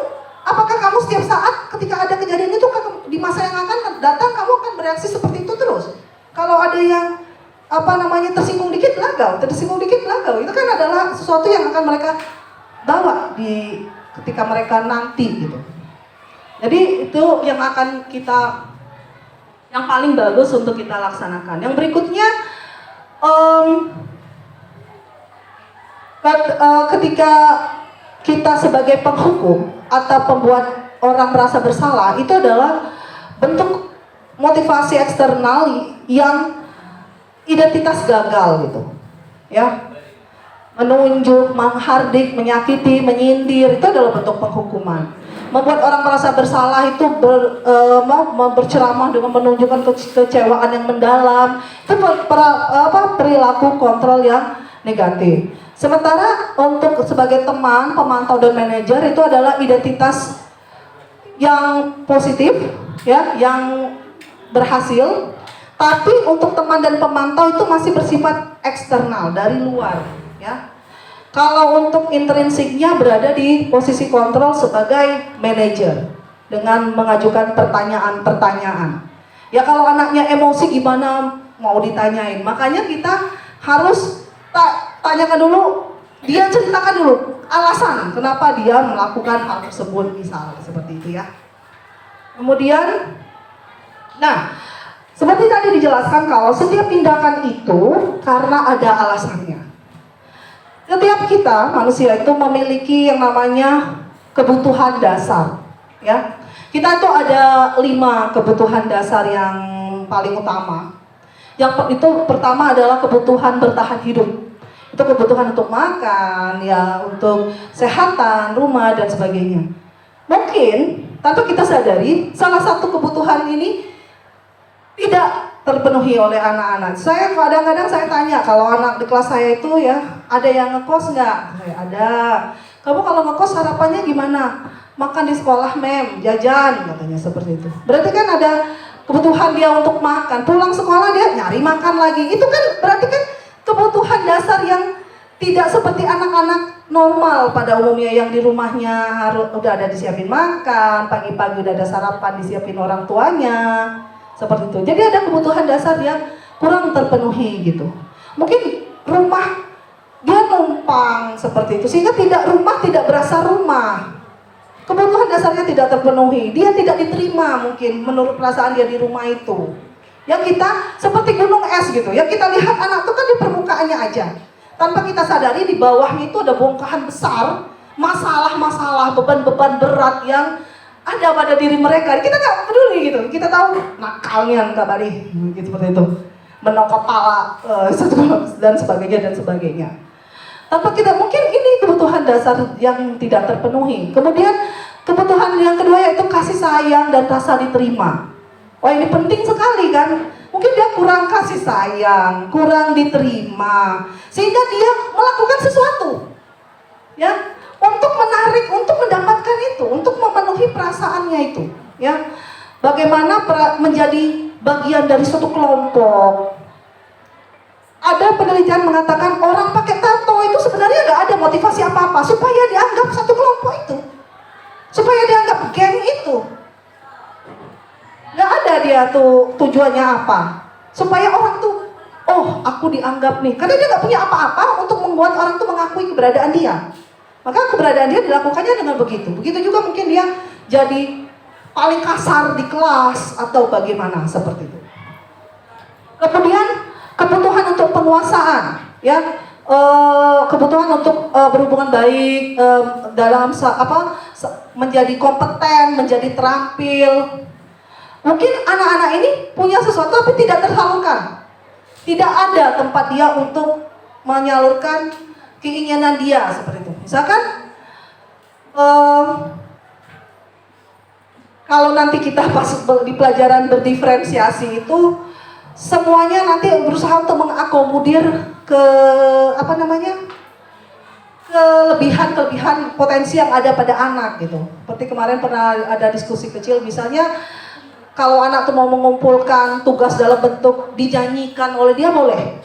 apakah kamu setiap saat ketika ada kejadian itu di masa yang akan datang kamu akan bereaksi seperti itu terus? Kalau ada yang tersinggung dikit lagau, itu kan adalah sesuatu yang akan mereka bawa di ketika mereka nanti gitu. Jadi itu yang yang paling bagus untuk kita laksanakan. Yang berikutnya, ketika kita sebagai penghukum atau pembuat orang merasa bersalah, itu adalah bentuk motivasi eksternal yang identitas gagal gitu, ya, menunjuk, menghardik, menyakiti, menyindir, itu adalah bentuk penghukuman. Membuat orang merasa bersalah itu berceramah dengan menunjukkan kekecewaan yang mendalam, itu perilaku kontrol yang negatif. Sementara untuk sebagai teman, pemantau dan manajer itu adalah identitas yang positif, ya, yang berhasil. Tapi untuk teman dan pemantau itu masih bersifat eksternal, dari luar, ya. Kalau untuk intrinsiknya berada di posisi kontrol sebagai manajer dengan mengajukan pertanyaan-pertanyaan. Ya kalau anaknya emosi gimana mau ditanyain, makanya kita harus tanyakan dulu, dia ceritakan dulu alasan kenapa dia melakukan hal tersebut, misalnya seperti itu ya. Kemudian, seperti tadi dijelaskan kalau setiap tindakan itu karena ada alasannya. Setiap kita manusia itu memiliki yang namanya kebutuhan dasar, ya. Kita tuh ada 5 kebutuhan dasar yang paling utama. Yang itu pertama adalah kebutuhan bertahan hidup. Itu kebutuhan untuk makan, ya, untuk kesehatan, rumah dan sebagainya. Mungkin tanpa kita sadari salah satu kebutuhan ini tidak terpenuhi oleh anak-anak. Saya kadang-kadang tanya, kalau anak di kelas saya itu ya, ada yang ngekos nggak? Ada. Kamu kalau ngekos harapannya gimana? Makan di sekolah, mem, jajan, katanya seperti itu. Berarti kan ada kebutuhan dia untuk makan. Pulang sekolah dia nyari makan lagi. Itu kan berarti kan kebutuhan dasar yang tidak seperti anak-anak normal pada umumnya yang di rumahnya udah ada disiapin makan, pagi-pagi udah ada sarapan disiapin orang tuanya. Seperti itu. Jadi ada kebutuhan dasar yang kurang terpenuhi gitu. Mungkin rumah dia numpang seperti itu sehingga rumah tidak berasa rumah. Kebutuhan dasarnya tidak terpenuhi. Dia tidak diterima mungkin menurut perasaan dia di rumah itu. Yang kita seperti gunung es gitu. Yang kita lihat anak itu kan di permukaannya aja. Tanpa kita sadari di bawahnya itu ada bongkahan besar, masalah-masalah, beban-beban berat yang ada pada diri mereka. Kita nggak peduli gitu. Kita tahu nakalnya nggak balik gitu, seperti itu, menokok kepala dan sebagainya. Tanpa kita, mungkin ini kebutuhan dasar yang tidak terpenuhi. Kemudian kebutuhan yang kedua yaitu kasih sayang dan rasa diterima. Wah, ini penting sekali kan. Mungkin dia kurang kasih sayang, kurang diterima, sehingga dia melakukan sesuatu, ya, untuk menarik, untuk mendapatkan itu, untuk memenuhi perasaannya itu, ya. Bagaimana menjadi bagian dari suatu kelompok. Ada penelitian mengatakan orang pakai tato itu sebenarnya nggak ada motivasi apa-apa supaya dianggap satu kelompok itu, supaya dianggap geng itu. Nggak ada dia tuh tujuannya apa, supaya orang tuh, oh aku dianggap nih, karena dia nggak punya apa-apa untuk membuat orang tuh mengakui keberadaan dia. Maka keberadaan dia dilakukannya dengan begitu. Begitu juga mungkin dia jadi paling kasar di kelas atau bagaimana seperti itu. Kemudian kebutuhan untuk penguasaan, ya, kebutuhan untuk berhubungan baik, dalam menjadi kompeten, menjadi terampil. Mungkin anak-anak ini punya sesuatu tapi tidak tersalurkan. Tidak ada tempat dia untuk menyalurkan keinginan dia seperti itu. Misalkan kalau nanti kita pas di pelajaran berdiferensiasi itu semuanya nanti berusaha untuk mengakomodir ke apa namanya, kelebihan potensi yang ada pada anak gitu. Seperti kemarin pernah ada diskusi kecil, misalnya kalau anak tuh mau mengumpulkan tugas dalam bentuk dinyanyikan oleh dia, boleh.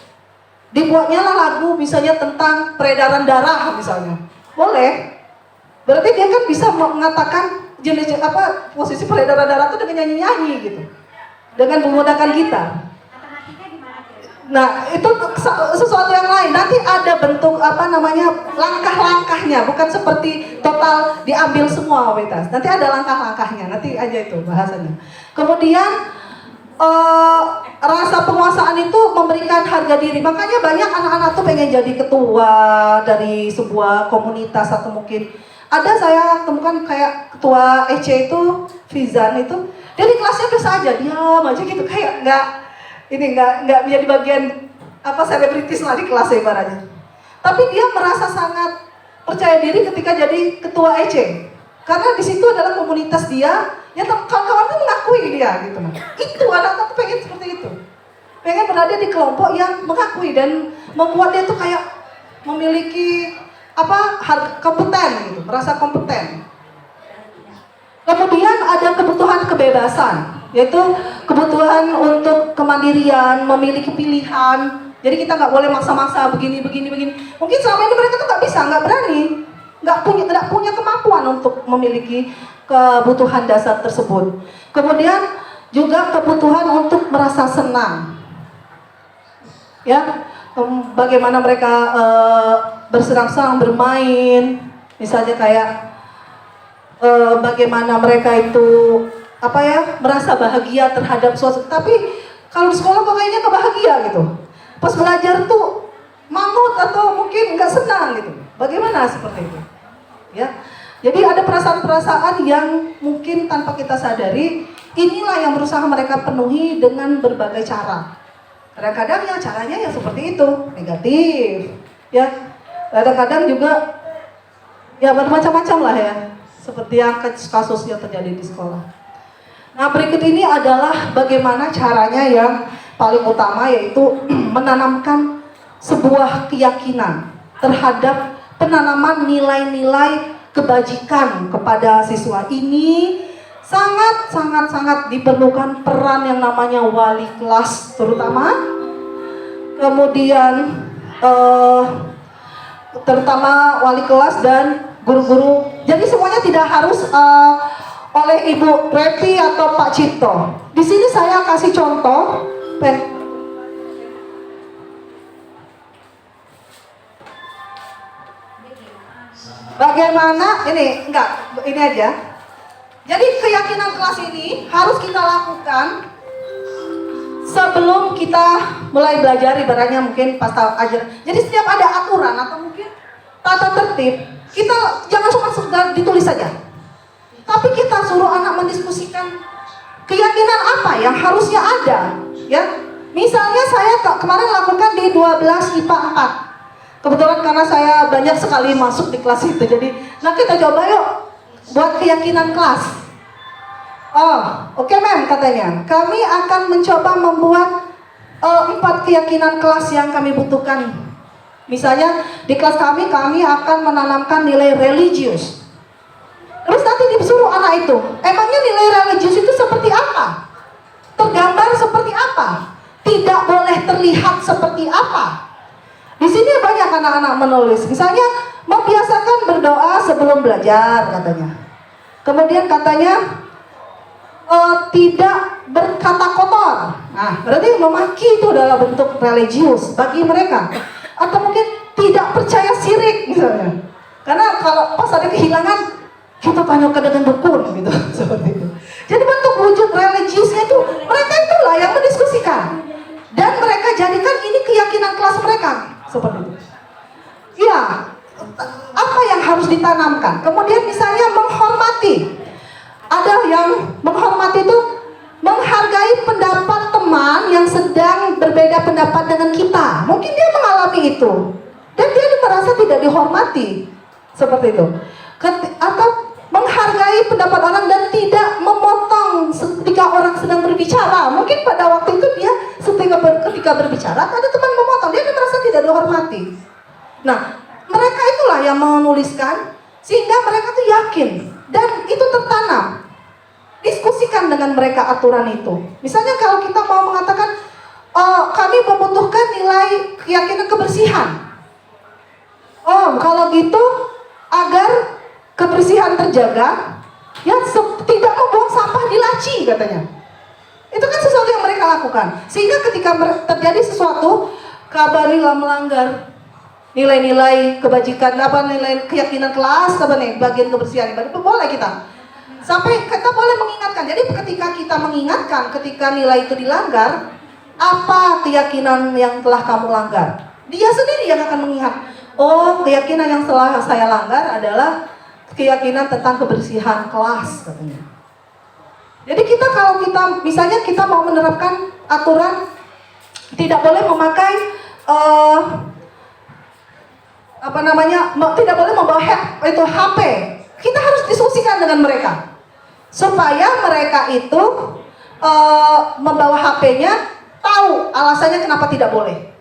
Dibuatnya lah lagu misalnya tentang peredaran darah misalnya, boleh. Berarti dia kan bisa mengatakan jenis apa posisi peredaran darah itu dengan nyanyi-nyanyi gitu, dengan menggunakan gitar. Nah itu sesuatu yang lain. Nanti ada bentuk apa namanya langkah-langkahnya, bukan seperti total diambil semua kualitas. Nanti ada langkah-langkahnya, nanti aja itu bahasanya. Kemudian rasa penguasaan itu memberikan harga diri. Makanya banyak anak-anak tuh pengen jadi ketua dari sebuah komunitas, atau mungkin ada saya temukan kayak ketua EC itu, Fizan itu, dia di kelasnya biasa aja, diam aja gitu, kayak nggak menjadi bagian apa selebritis lah di kelas ibaratnya. Tapi dia merasa sangat percaya diri ketika jadi ketua EC, karena di situ adalah komunitas dia, ya kawan-kawan tuh mengakui dia gitu. Itu anak-anak tuh pengen seperti itu, pengen berada di kelompok yang mengakui dan membuat dia tuh kayak memiliki apa kompeten gitu, merasa kompeten. Kemudian ada kebutuhan kebebasan, yaitu kebutuhan untuk kemandirian, memiliki pilihan. Jadi kita nggak boleh maksa-maksa begini. Mungkin selama ini mereka tuh nggak bisa, nggak berani, nggak punya kemampuan untuk memiliki kebutuhan dasar tersebut. Kemudian juga kebutuhan untuk merasa senang, ya, bagaimana mereka bersenang-senang bermain, misalnya kayak bagaimana mereka itu apa ya, merasa bahagia terhadap suatu. Tapi kalau di sekolah kok kayaknya nggak bahagia gitu, pas belajar tuh manut atau mungkin nggak senang gitu. Bagaimana seperti itu ya? Jadi ada perasaan-perasaan yang mungkin tanpa kita sadari, inilah yang berusaha mereka penuhi dengan berbagai cara. Kadang-kadang ya caranya ya seperti itu, negatif ya. Kadang-kadang juga ya bermacam-macam lah ya, seperti yang kasus yang terjadi di sekolah. Nah berikut ini adalah bagaimana caranya yang paling utama, yaitu menanamkan sebuah keyakinan terhadap penanaman nilai-nilai kebajikan kepada siswa. Ini sangat diperlukan peran yang namanya wali kelas terutama, kemudian terutama wali kelas dan guru-guru. Jadi semuanya tidak harus oleh Ibu Repi atau Pak Cipto. Di sini saya kasih contoh. Bagaimana ini aja. Jadi keyakinan kelas ini harus kita lakukan sebelum kita mulai belajar, ibaratnya mungkin pas ajar. Jadi setiap ada aturan atau mungkin tata tertib, kita jangan cuma sekedar ditulis saja, tapi kita suruh anak mendiskusikan keyakinan apa yang harusnya ada, ya. Misalnya saya kemarin lakukan di 12 IPA 4. Kebetulan karena saya banyak sekali masuk di kelas itu, jadi nah kita coba yuk buat keyakinan kelas. Oh, oke mem, katanya kami akan mencoba membuat 4 keyakinan kelas yang kami butuhkan. Misalnya di kelas kami akan menanamkan nilai religius. Terus nanti disuruh anak itu, emangnya nilai religius itu seperti apa? Tergambar seperti apa? Tidak boleh terlihat seperti apa? Di sini banyak anak-anak menulis, misalnya membiasakan berdoa sebelum belajar katanya. Kemudian katanya tidak berkata kotor. Nah, berarti memaki itu adalah bentuk religius bagi mereka. Atau mungkin tidak percaya syirik misalnya. Karena kalau pas ada kehilangan, kita tanyakan dengan dukun gitu, seperti itu. Jadi bentuk wujud religiusnya itu mereka itulah yang mendiskusikan. Dan mereka jadikan ini keyakinan kelas mereka, seperti itu. Ya, apa yang harus ditanamkan? Kemudian misalnya menghormati. Ada yang menghormati itu menghargai pendapat teman yang sedang berbeda pendapat dengan kita. Mungkin dia mengalami itu dan dia merasa tidak dihormati, seperti itu. Atau menghargai pendapat orang dan tidak memotong berbicara. Mungkin pada waktu itu dia ketika berbicara ada teman memotong, dia akan merasa tidak dihormati. Nah, mereka itulah yang menuliskan sehingga mereka tuh yakin dan itu tertanam. Diskusikan dengan mereka aturan itu. Misalnya kalau kita mau mengatakan kami membutuhkan nilai keyakinan kebersihan. Oh, kalau gitu agar kebersihan terjaga, ya tidak membuang sampah di laci katanya. Itu kan sesuatu yang mereka lakukan. Sehingga ketika terjadi sesuatu, kabarilah melanggar nilai-nilai kebajikan, nilai keyakinan kelas, bagian kebersihan ibadah, boleh kita. Sampai kita boleh mengingatkan. Jadi ketika kita mengingatkan, ketika nilai itu dilanggar, apa keyakinan yang telah kamu langgar? Dia sendiri yang akan mengingat. Oh, keyakinan yang telah saya langgar adalah keyakinan tentang kebersihan kelas katanya. Jadi kalau kita misalnya kita mau menerapkan aturan tidak boleh memakai tidak boleh membawa HP. Kita harus diskusikan dengan mereka supaya mereka itu membawa HP-nya tahu alasannya kenapa tidak boleh.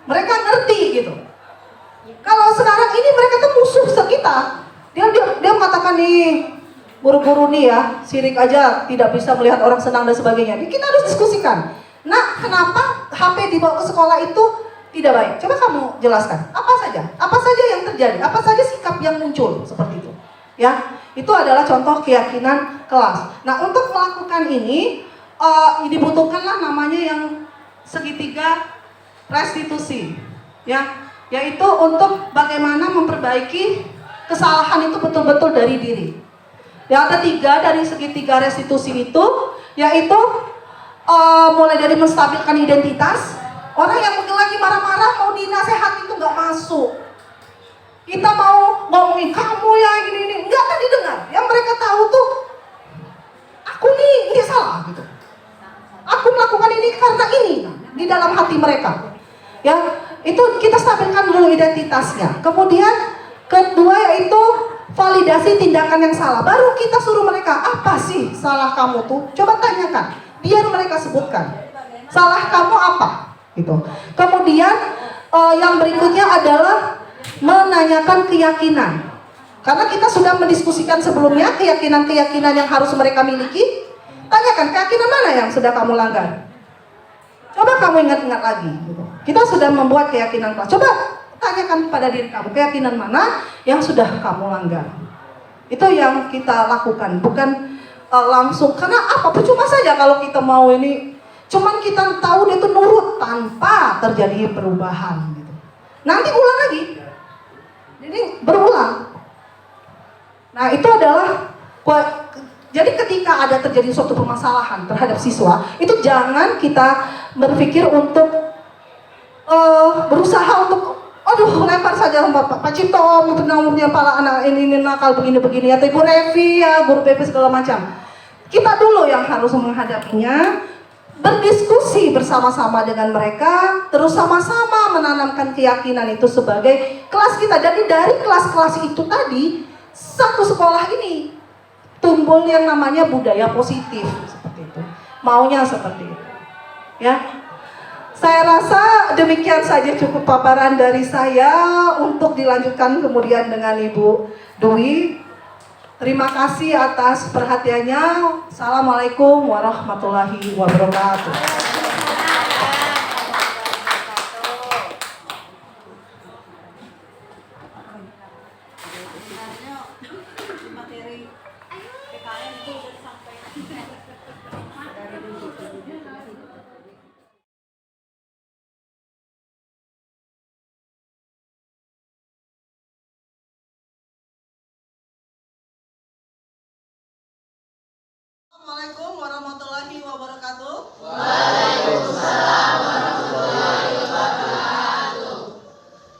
Mereka ngerti gitu. Kalau sekarang ini mereka tuh musuh sekitar. Dia mengatakan nih, guru-guru nih ya, sirik aja tidak bisa melihat orang senang dan sebagainya. Kita harus diskusikan. Nah, kenapa HP dibawa ke sekolah itu tidak baik? Coba kamu jelaskan. Apa saja yang terjadi? Apa saja sikap yang muncul seperti itu? Ya, itu adalah contoh keyakinan kelas. Nah, untuk melakukan ini dibutuhkanlah namanya yang segitiga restitusi, ya, yaitu untuk bagaimana memperbaiki kesalahan itu betul-betul dari diri. Ya, ada 3 dari segitiga restitusi itu, yaitu mulai dari menstabilkan identitas. Orang yang mungkin lagi marah-marah mau dinasehati itu nggak masuk. Kita mau ngomongin kamu ya ini nggak akan didengar. Yang mereka tahu tuh aku nih ini salah gitu. Aku melakukan ini karena ini di dalam hati mereka. Ya, itu kita stabilkan dulu identitasnya. Kemudian kedua yaitu validasi tindakan yang salah. Baru kita suruh mereka, apa sih salah kamu tuh? Coba tanyakan, biar mereka sebutkan. Salah kamu apa? Gitu. Kemudian yang berikutnya adalah menanyakan keyakinan. Karena kita sudah mendiskusikan sebelumnya keyakinan-keyakinan yang harus mereka miliki. Tanyakan, keyakinan mana yang sudah kamu langgar? Coba kamu ingat-ingat lagi. Gitu. Kita sudah membuat keyakinan kelas. Coba tanyakan pada diri kamu, keyakinan mana yang sudah kamu langgar. Itu yang kita lakukan, bukan langsung. Karena apa? Percuma saja kalau kita mau ini. Cuman kita tahu dia itu nurut tanpa terjadi perubahan. Gitu. Nanti ulang lagi. Jadi berulang. Nah, itu adalah jadi ketika ada terjadi suatu permasalahan terhadap siswa, itu jangan kita berpikir untuk berusaha untuk lempar saja Pak Cipto, punya pala anak ini nakal begini-begini, atau Ibu Revi ya, guru PP segala macam. Kita dulu yang harus menghadapinya, berdiskusi bersama-sama dengan mereka, terus sama-sama menanamkan keyakinan itu sebagai kelas kita. Jadi dari kelas-kelas itu tadi, satu sekolah ini tumbuh yang namanya budaya positif seperti itu. Maunya seperti itu. Ya. Saya rasa demikian saja cukup paparan dari saya, untuk dilanjutkan kemudian dengan Ibu Dwi. Terima kasih atas perhatiannya. Assalamualaikum warahmatullahi wabarakatuh. Assalamualaikum warahmatullahi wabarakatuh. Waalaikumsalam warahmatullahi wabarakatuh.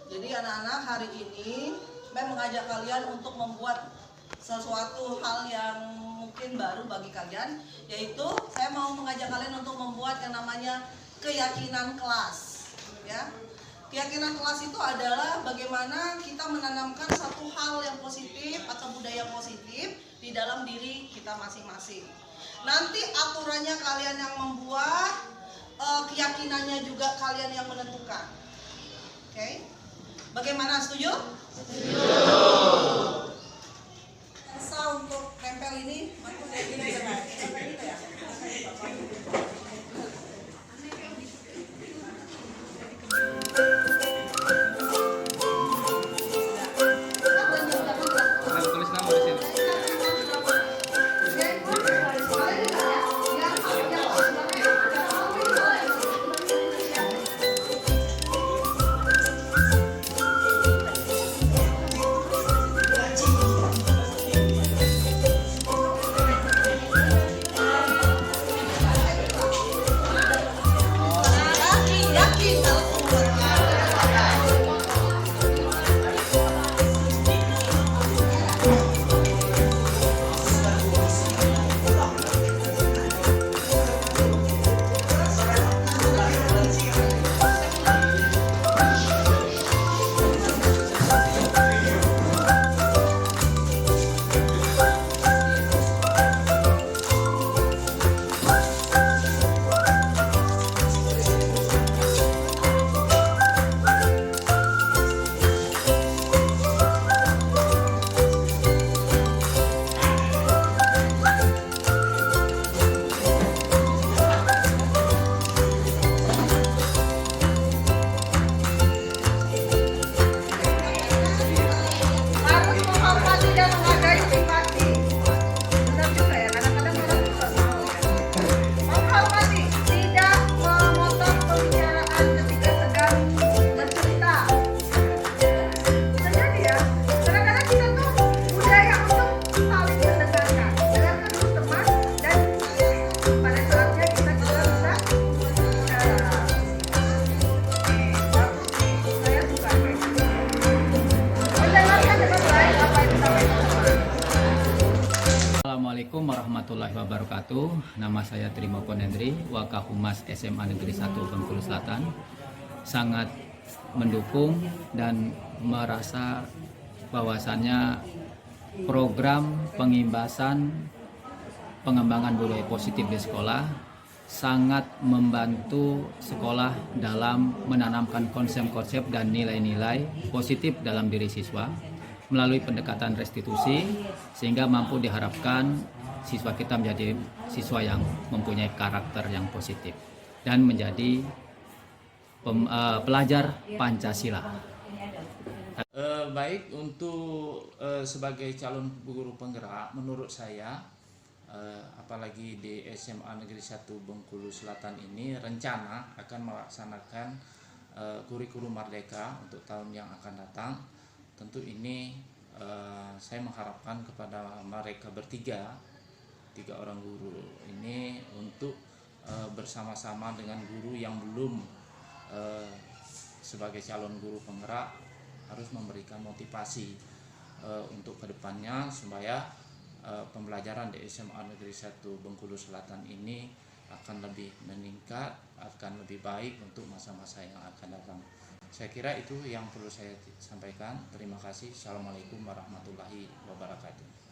Jadi anak-anak, hari ini saya mengajak kalian untuk membuat sesuatu hal yang mungkin baru bagi kalian, yaitu saya mau mengajak kalian untuk membuat yang namanya keyakinan kelas. Ya, keyakinan kelas itu adalah bagaimana kita menanamkan satu hal yang positif atau budaya positif di dalam diri kita masing-masing. Nanti aturannya kalian yang membuat, keyakinannya juga kalian yang menentukan. Oke? Bagaimana, setuju? Setuju. Untuk nempel ini, yakin kalau harus menghormati dan menghargai privasi. Benar juga ya, kadang-kadang orang juga mau ya. Menghormati, tidak memotong pembicaraan ketika sedang bercerita. Terjadi ya, kadang-kadang kita tuh budaya untuk saling mendengarkan. Dengarkan dulu teman dan pada saatnya kita juga bisa bicara. Bagus nih, saya suka kayak gitu. Mendengarkan dengan baik apa yang disampaikan teman. Assalamualaikum warahmatullahi wabarakatuh. Nama saya Trimoko Nendri, Wakahumas SMA Negeri 1 Bengkulu Selatan. Sangat mendukung dan merasa bahwasannya program pengimbasan pengembangan budaya positif di sekolah sangat membantu sekolah dalam menanamkan konsep-konsep dan nilai-nilai positif dalam diri siswa melalui pendekatan restitusi, sehingga mampu diharapkan siswa kita menjadi siswa yang mempunyai karakter yang positif dan menjadi pelajar Pancasila. Baik, untuk sebagai calon guru penggerak, menurut saya apalagi di SMA Negeri 1 Bengkulu Selatan ini rencana akan melaksanakan kurikulum Merdeka untuk tahun yang akan datang. Tentu ini saya mengharapkan kepada mereka tiga orang guru ini untuk bersama-sama dengan guru yang belum sebagai calon guru penggerak harus memberikan motivasi untuk kedepannya supaya pembelajaran di SMA Negeri 1 Bengkulu Selatan ini akan lebih meningkat, akan lebih baik untuk masa-masa yang akan datang. Saya kira itu yang perlu saya sampaikan. Terima kasih. Assalamualaikum warahmatullahi wabarakatuh.